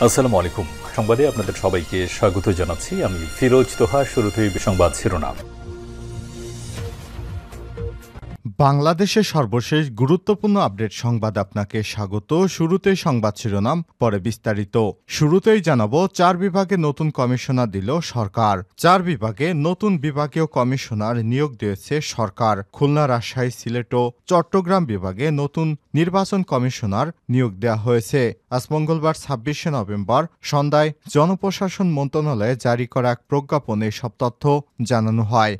আসসালামু আলাইকুম। সংবাদে আপনাদের সবাইকে স্বাগত জানাচ্ছি। আমি ফিরোজ তোহা। শুরুতেই সংবাদ শিরোনাম। বাংলাদেশের সর্বশেষ গুরুত্বপূর্ণ আপডেট সংবাদ আপনাকে স্বাগত। শুরুতেই সংবাদ শিরোনাম, পরে বিস্তারিত। শুরুতেই জানাবো, 4 বিভাগে নতুন কমিশনার দিল সরকার। 4 বিভাগে নতুন বিভাগীয় কমিশনার নিয়োগ দিয়েছে সরকার। খুলনা, রাজশাহী, সিলেট ও চট্টগ্রাম বিভাগে নতুন নির্বাচন কমিশনার নিয়োগ দেওয়া হয়েছে। আজ মঙ্গলবার 26শে নভেম্বর সন্ধ্যায় জনপ্রশাসন মন্ত্রণালয়ে জারি করা এক প্রজ্ঞাপনে সব তথ্য জানানো হয়।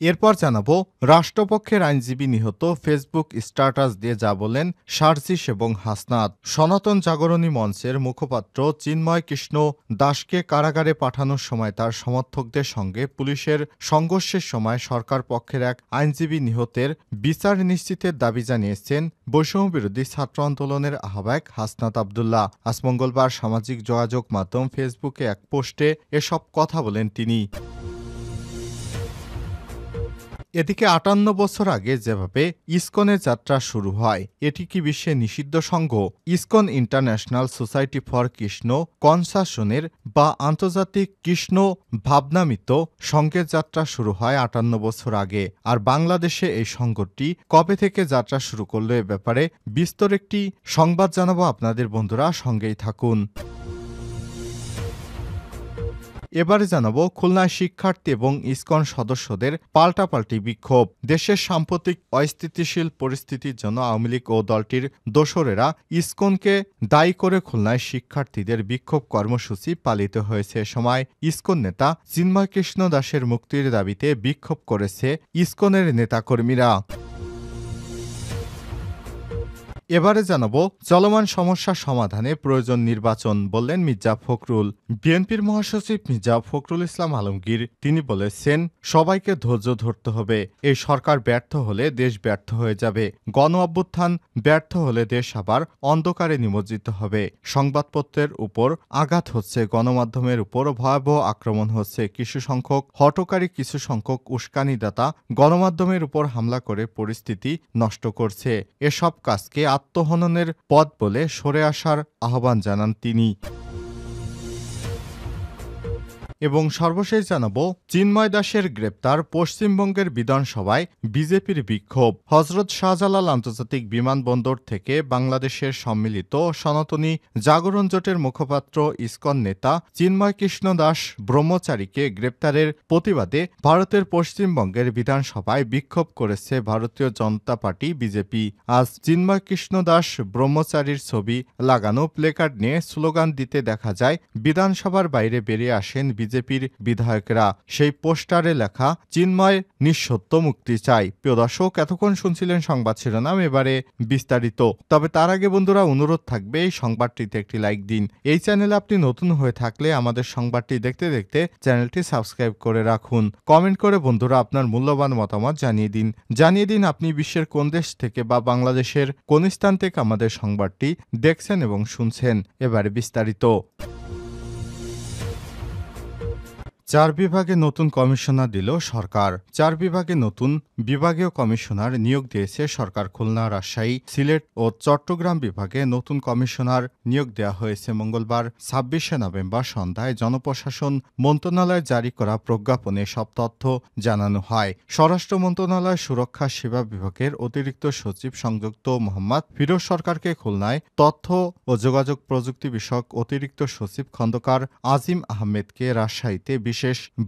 এরপর জানাবো, রাষ্ট্রপক্ষের আইনজীবী নিহত, ফেসবুক স্ট্যাটাস দিয়ে যা বলেন সার্জিস এবং হাসনাত। সনাতন জাগরণী মঞ্চের মুখপাত্র চিন্ময় কৃষ্ণ দাসকে কারাগারে পাঠানোর সময় তার সমর্থকদের সঙ্গে পুলিশের সংঘর্ষের সময় সরকার পক্ষের এক আইনজীবী নিহতের বিচার নিশ্চিতের দাবি জানিয়েছেন বৈষম্যবিরোধী ছাত্র আন্দোলনের আহ্বায়ক হাসনাত আবদুল্লাহ। আজ মঙ্গলবার সামাজিক যোগাযোগ মাধ্যম ফেসবুকে এক পোস্টে এসব কথা বলেন তিনি। এদিকে 58 বছর আগে যেভাবে ইসকনের যাত্রা শুরু হয়, এটি কি বিশ্বে নিষিদ্ধ সংঘ? ISKCON international society for Krishna কনসাশনের বা আন্তর্জাতিক কৃষ্ণ ভাবনামিত সংঘের যাত্রা শুরু হয় 58 বছর আগে। আর বাংলাদেশে এই সংঘটি কবে থেকে যাত্রা শুরু করলো, এ ব্যাপারে বিস্তর একটি সংবাদ জানাবো আপনাদের। বন্ধুরা, সঙ্গেই থাকুন। এবারে জানাবো, খুলনায় শিক্ষার্থী এবং ইসকন সদস্যদের পাল্টাপাল্টি বিক্ষোভ। দেশের সাম্প্রতিক অস্থিতিশীল পরিস্থিতির জন্য আওয়ামী লীগ ও দলটির দোসরেরা ইসকনকে দায়ী করে খুলনায় শিক্ষার্থীদের বিক্ষোভ কর্মসূচি পালিত হয়েছে। এ সময় ইসকন নেতা চিন্ময় কৃষ্ণ দাসের মুক্তির দাবিতে বিক্ষোভ করেছে ইসকনের নেতাকর্মীরা। এবারে জানাবো, চলমান সমস্যা সমাধানে প্রয়োজন নির্বাচন, বললেন মির্জা ফখরুল। বিএনপির মহাসচিব মির্জা ফখরুল ইসলাম আলমগীর তিনি বলেছেন, সবাইকে ধৈর্য ধরতে হবে। এই সরকার ব্যর্থ হলে দেশ ব্যর্থ হয়ে যাবে। গণ অভ্যুত্থান ব্যর্থ হলে দেশ আবার অন্ধকারে নিমজ্জিত হবে। সংবাদপত্রের উপর আঘাত হচ্ছে, গণমাধ্যমের উপর ভয়াবহ আক্রমণ হচ্ছে। কিছু সংখ্যক উস্কানিদাতা গণমাধ্যমের উপর হামলা করে পরিস্থিতি নষ্ট করছে। এসব কাজকে আত্মহননের পথ বলে সরে আসার আহ্বান জানান তিনি। এবং সর্বশেষ জানাবো, চিন্ময় দাসের গ্রেপ্তার, পশ্চিমবঙ্গের বিধানসভায় বিজেপির বিক্ষোভ। হজরত শাহজালাল আন্তর্জাতিক বিমানবন্দর থেকে বাংলাদেশের সম্মিলিত সনাতনী জাগরণ জোটের মুখপাত্র ইসকন নেতা চিন্ময় কৃষ্ণ দাস ব্রহ্মচারীকে গ্রেপ্তারের প্রতিবাদে ভারতের পশ্চিমবঙ্গের বিধানসভায় বিক্ষোভ করেছে ভারতীয় জনতা পার্টি বিজেপি। আজ চিন্ময় কৃষ্ণ দাস ব্রহ্মচারীর ছবি লাগানো প্লেকার্ড নিয়ে স্লোগান দিতে দেখা যায়। বিধানসভার বাইরে বেরিয়ে আসেন বিজেপির বিধায়করা। সেই পোস্টারে লেখা, চিন্ময় নিঃসত্ব মুক্তি চাই। প্রিয় দর্শক, এতক্ষণ শুনছিলেন সংবাদ শিরোনাম, এবারে বিস্তারিত। তবে তার আগে বন্ধুরা, অনুরোধ থাকবে এই সংবাদটিতে একটি লাইক দিন। এই চ্যানেলে আপনি নতুন হয়ে থাকলে আমাদের সংবাদটি দেখতে দেখতে চ্যানেলটি সাবস্ক্রাইব করে রাখুন। কমেন্ট করে বন্ধুরা আপনার মূল্যবান মতামত জানিয়ে দিন আপনি বিশ্বের কোন দেশ থেকে বা বাংলাদেশের কোন স্থান থেকে আমাদের সংবাদটি দেখছেন এবং শুনছেন। এবারে বিস্তারিত। 4 বিভাগে নতুন কমিশনার দিল সরকার। 4 বিভাগে নতুন বিভাগীয় কমিশনার নিয়োগ দিয়েছে সরকার। খুলনা, রাজশাহী, সিলেট ও চট্টগ্রাম বিভাগে নতুন কমিশনার নিয়োগ দেওয়া হয়েছে। মঙ্গলবার 26শে নভেম্বর সন্ধ্যায় জনপ্রশাসন মন্ত্রণালয় জারি করা প্রজ্ঞাপনে সব তথ্য জানানো হয়। স্বরাষ্ট্র মন্ত্রণালয় সুরক্ষা সেবা বিভাগের অতিরিক্ত সচিব সংযুক্ত মোহাম্মদ ফিরোজ সরকারকে খুলনায়, তথ্য ও যোগাযোগ প্রযুক্তি বিষয়ক অতিরিক্ত সচিব খন্দকার আজিম আহমেদকে রাজশাহীতে, বিশেষ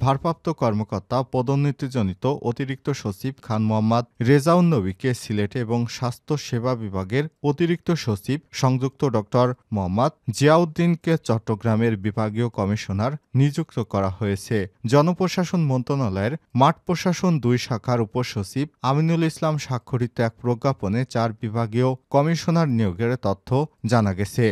ভারপ্রাপ্ত কর্মকর্তা পদোন্নতিজনিত অতিরিক্ত সচিব খান মোহাম্মদ রেজাউন নবীকে সিলেটে এবং স্বাস্থ্য সেবা বিভাগের অতিরিক্ত সচিব সংযুক্ত ডক্টর মোহাম্মদ জিয়াউদ্দিনকে চট্টগ্রামের বিভাগীয় কমিশনার নিযুক্ত করা হয়েছে। জনপ্রশাসন মন্ত্রণালয়ের মাঠ প্রশাসন 2 শাখার উপসচিব আমিনুল ইসলাম স্বাক্ষরিত এক প্রজ্ঞাপনে 4 বিভাগীয় কমিশনার নিয়োগের তথ্য জানা গেছে।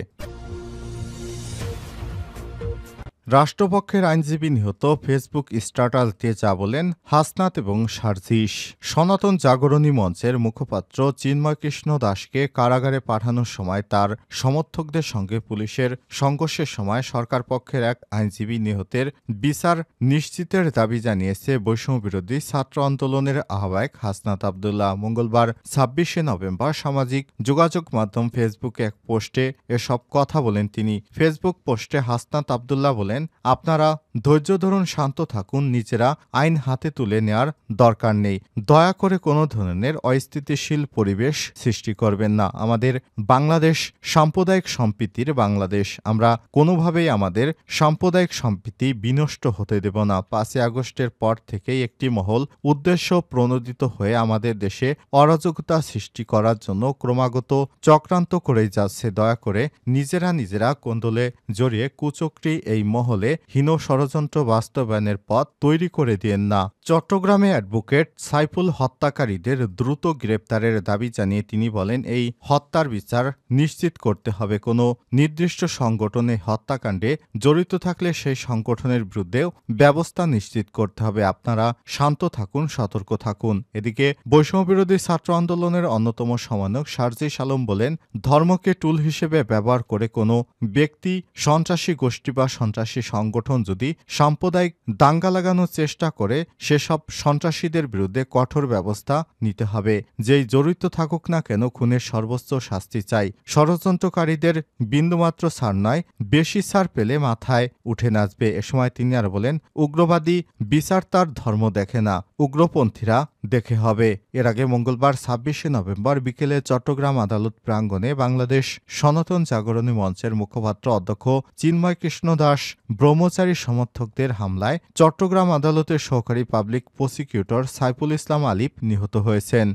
রাষ্ট্রপক্ষের আইনজীবী নিহত ফেসবুক স্ট্যাটাস দিয়ে যা বলেন হাসনাত এবং সার্জিস। সনাতন জাগরণী মঞ্চের মুখপাত্র চিন্ময় কৃষ্ণ দাসকে কারাগারে পাঠানোর সময় তার সমর্থকদের সঙ্গে পুলিশের সংঘর্ষের সময় সরকার পক্ষের এক আইনজীবী নিহতের বিচার নিশ্চিতের দাবি জানিয়েছে বৈষম্যবিরোধী ছাত্র আন্দোলনের আহ্বায়ক হাসনাত আব্দুল্লাহ। মঙ্গলবার ২৬শে নভেম্বর সামাজিক যোগাযোগ মাধ্যম ফেসবুকে এক পোস্টে এসব কথা বলেন তিনি। ফেসবুক পোস্টে হাসনাত আব্দুল্লাহ বলেন, আপনারা ধৈর্য ধরুন, শান্ত থাকুন, নিজেরা আইন হাতে তুলে নেওয়ার দরকার নেই। দয়া করে কোনো ধরনের অস্থিতিশীল পরিবেশ সৃষ্টি করবেন না। আমাদের বাংলাদেশ সাম্প্রদায়িক সম্প্রীতির বাংলাদেশ। আমরা কোনোভাবেই আমাদের সাম্প্রদায়িক সম্প্রীতি বিনষ্ট হতে দেব না। ৫ই আগস্টের পর থেকেই একটি মহল উদ্দেশ্য প্রণোদিত হয়ে আমাদের দেশে অরাজকতা সৃষ্টি করার জন্য ক্রমাগত চক্রান্ত করেই যাচ্ছে। দয়া করে নিজেরা কোন্দলে জড়িয়ে কুচক্রী এই মহলে হীন ষড়যন্ত্র বাস্তবায়নের পথ তৈরি করে দিয়েন না। চট্টগ্রামে অ্যাডভোকেট সাইফুল হত্যাকারীদের দ্রুত গ্রেপ্তারের দাবি জানিয়ে তিনি বলেন, এই হত্যার বিচার নিশ্চিত করতে হবে। কোনো নির্দিষ্ট সংগঠনে হত্যাকাণ্ডে জড়িত থাকলে সেই সংগঠনের বিরুদ্ধেও ব্যবস্থা নিশ্চিত করতে হবে। আপনারা শান্ত থাকুন, সতর্ক থাকুন। এদিকে বৈষম্যবিরোধী ছাত্র আন্দোলনের অন্যতম সমন্বয়ক সার্জিস আলম বলেন, ধর্মকে টুল হিসেবে ব্যবহার করে কোনো ব্যক্তি, সন্ত্রাসী গোষ্ঠী বা সন্ত্রাসী সংগঠন যদি সাম্প্রদায়িক দাঙ্গা লাগানোর চেষ্টা করে, সেসব সন্ত্রাসীদের বিরুদ্ধে কঠোর ব্যবস্থা নিতে হবে। যেই জড়িত থাকুক না কেন, খুনের সর্বোচ্চ শাস্তি চাই। ষড়যন্ত্রকারীদের বিন্দুমাত্র ছাড় নয়, বেশি ছাড় পেলে মাথায় উঠে নাচবে। এ সময় তিনি আর বলেন, উগ্রবাদী বিচার তার ধর্ম দেখে না, উগ্রপন্থীরা দেখে হবে। এর আগে মঙ্গলবার ২৬শে নভেম্বর বিকেলে চট্টগ্রাম আদালত প্রাঙ্গণে বাংলাদেশ সনাতন জাগরণী মঞ্চের মুখপাত্র অধ্যক্ষ চিন্ময় কৃষ্ণ দাস ব্রহ্মচারী সমর্থকদের হামলায় চট্টগ্রাম আদালতের সহকারী পাবলিক প্রসিকিউটর সাইফুল ইসলাম আলিফ নিহত হয়েছেন।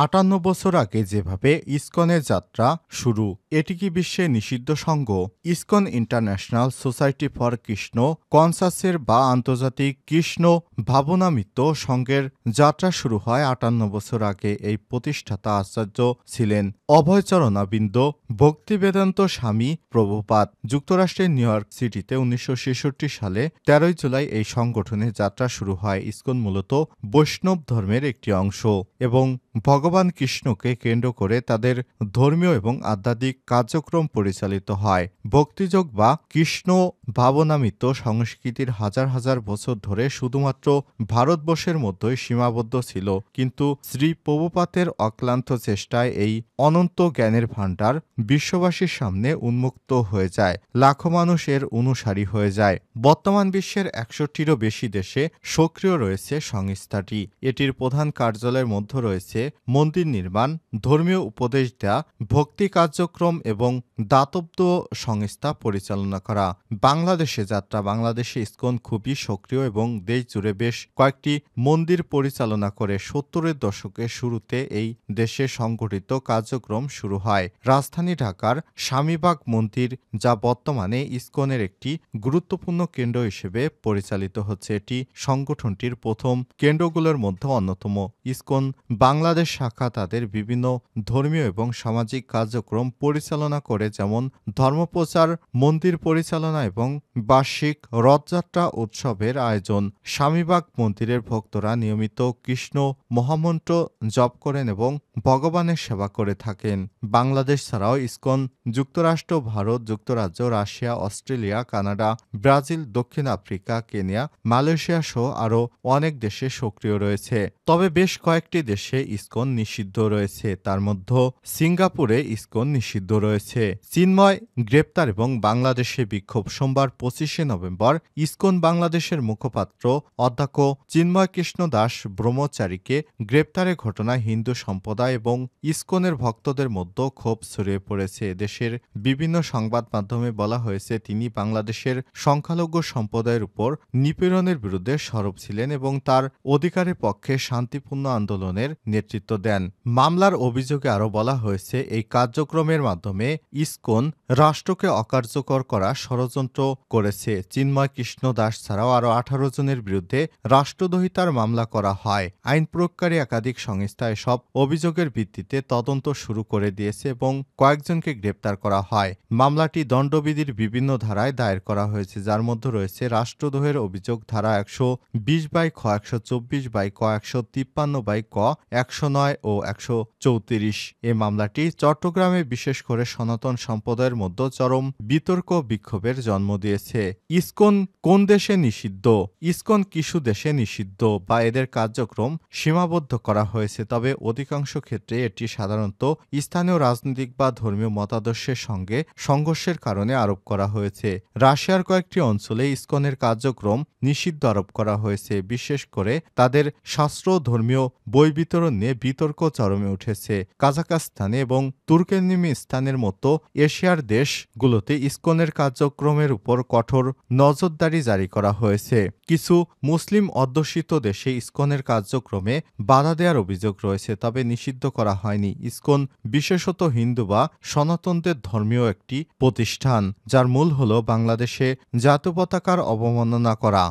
৫৮ বছর আগে যেভাবে ইসকনের যাত্রা শুরু, এটি কি বিশ্বে নিষিদ্ধ সংঘ? ISKCON international society for Krishna কনসাসের বা আন্তর্জাতিক কৃষ্ণ ভাবনামিত্র সংঘের যাত্রা শুরু হয় ৫৮ বছর আগে। এই প্রতিষ্ঠাতা আচার্য ছিলেন অভয়চরণাবিন্দ ভক্তিবেদান্ত স্বামী প্রভুপাদ। যুক্তরাষ্ট্রের নিউ ইয়র্ক সিটিতে ১৯৬৬ সালে ১৩ জুলাই এই সংগঠনের যাত্রা শুরু হয়। ইসকন মূলত বৈষ্ণব ধর্মের একটি অংশ এবং ভগবান কৃষ্ণকে কেন্দ্র করে তাদের ধর্মীয় এবং আধ্যাত্মিক কার্যক্রম পরিচালিত হয়। ভক্তিযোগ বা কৃষ্ণ ভাবনামিত সংস্কৃতির হাজার হাজার বছর ধরে শুধুমাত্র ভারতবর্ষের মধ্যেই সীমাবদ্ধ ছিল, কিন্তু শ্রী প্রভুপাতের অক্লান্ত চেষ্টায় এই অনন্ত জ্ঞানের ভাণ্ডার বিশ্ববাসীর সামনে উন্মুক্ত হয়ে যায়। লাখো মানুষ এর অনুসারী হয়ে যায়। বর্তমান বিশ্বের ১৬০টিরও বেশি দেশে সক্রিয় রয়েছে সংস্থাটি। এটির প্রধান কার্যালয়ের মধ্যে রয়েছে মন্দির নির্মাণ, ধর্মীয় উপদেশ দেয়া, ভক্তি কার্যক্রম এবং দাতব্য সংস্থা পরিচালনা করা। বাংলাদেশে যাত্রা, বাংলাদেশে ইসকন খুবই সক্রিয় এবং দেশ জুড়ে বেশ কয়েকটি মন্দির পরিচালনা করে। ৭০-এর দশকের শুরুতে এই দেশে সংগঠিত কার্যক্রম শুরু হয় রাজধানী ঢাকার স্বামীবাগ মন্দির, যা বর্তমানে ইসকনের একটি গুরুত্বপূর্ণ কেন্দ্র হিসেবে পরিচালিত হচ্ছে। এটি সংগঠনটির প্রথম কেন্দ্রগুলোর মধ্যে অন্যতম। ইসকন বাংলাদেশ শাখা তাদের বিভিন্ন ধর্মীয় এবং সামাজিক কার্যক্রম পরিচালনা করে, যেমন ধর্মপ্রচার, মন্দির পরিচালনা এবং বার্ষিক রথযাত্রা উৎসবের আয়োজন। স্বামীবাগ মন্দিরের ভক্তরা নিয়মিত কৃষ্ণ মহামন্ত্র জপ করেন এবং ভগবানের সেবা করে থাকেন। বাংলাদেশ ছাড়াও ইসকন যুক্তরাষ্ট্র, ভারত, যুক্তরাজ্য, রাশিয়া, অস্ট্রেলিয়া, কানাডা, ব্রাজিল, দক্ষিণ আফ্রিকা, কেনিয়া, মালয়েশিয়া সহ আরও অনেক দেশে সক্রিয় রয়েছে। তবে বেশ কয়েকটি দেশে ইসকন নিষিদ্ধ রয়েছে, তার মধ্যে সিঙ্গাপুরে ইসকন নিষিদ্ধ রয়েছে। চিন্ময় গ্রেপ্তার এবং বাংলাদেশে বিক্ষোভ। সোমবার ২৫শে নভেম্বর ইসকন বাংলাদেশের মুখপাত্র অধ্যক্ষ চিন্ময় কৃষ্ণ দাস ব্রহ্মচারীকে গ্রেপ্তারের ঘটনায় হিন্দু সম্প্রদায় এবং ইসকনের ভক্তদের মধ্যে ক্ষোভ ছড়িয়ে পড়েছে। দেশের বিভিন্ন সংবাদ মাধ্যমে বলা হয়েছে, তিনি বাংলাদেশের সংখ্যালঘু সম্প্রদায়ের উপর নিপীড়নের বিরুদ্ধে সরব ছিলেন এবং তার অধিকারের পক্ষে শান্তিপূর্ণ আন্দোলনের নেতৃত্ব নেতৃত্ব দেন। মামলার অভিযোগে আরও বলা হয়েছে, এই কার্যক্রমের মাধ্যমে ইসকন রাষ্ট্রকে অকার্যকর করা ষড়যন্ত্র করেছে। চিন্ময় কৃষ্ণ দাস ছাড়াও আরও 18 জনের বিরুদ্ধে রাষ্ট্রদ্রোহিতার মামলা করা হয়। আইন প্রয়োগকারী একাধিক সংস্থা এসব অভিযোগের ভিত্তিতে তদন্ত শুরু করে দিয়েছে এবং কয়েকজনকে গ্রেপ্তার করা হয়। মামলাটি দণ্ডবিধির বিভিন্ন ধারায় দায়ের করা হয়েছে, যার মধ্যে রয়েছে রাষ্ট্রদ্রোহের অভিযোগ ধারা 120/খ, 124/ক, 153/ক, 109 ও 134। এ মামলাটি চট্টগ্রামে বিশেষ করে সনাতন সম্প্রদায়ের মধ্যে চরম বিতর্ক বিক্ষোভের জন্ম দিয়েছে। ইসকন কোন দেশে নিষিদ্ধ? ইসকন কিছু দেশে নিষিদ্ধ বা এদের কার্যক্রম সীমাবদ্ধ করা হয়েছে, তবে অধিকাংশ ক্ষেত্রে এটি সাধারণত স্থানীয় রাজনৈতিক বা ধর্মীয় মতাদর্শের সঙ্গে সংঘর্ষের কারণে আরোপ করা হয়েছে। রাশিয়ার কয়েকটি অঞ্চলে ইসকনের কার্যক্রম নিষিদ্ধ আরোপ করা হয়েছে, বিশেষ করে তাদের শাস্ত্র ধর্মীয় বই বিতরণ নিয়ে বিতর্ক চরমে উঠেছে। কাজাখস্তানে এবং তুর্কমেনিস্তানের মতো এশিয়ার দেশগুলোতে ইসকনের কার্যক্রমের উপর কঠোর নজরদারি জারি করা হয়েছে। কিছু মুসলিম অধ্যুষিত দেশে ইসকনের কার্যক্রমে বাধা দেওয়ার অভিযোগ রয়েছে, তবে নিষিদ্ধ করা হয়নি। ইসকন বিশেষত হিন্দু বা সনাতনদের ধর্মীয় একটি প্রতিষ্ঠান, যার মূল হল বাংলাদেশে জাতীয় পতাকার অবমাননা করা।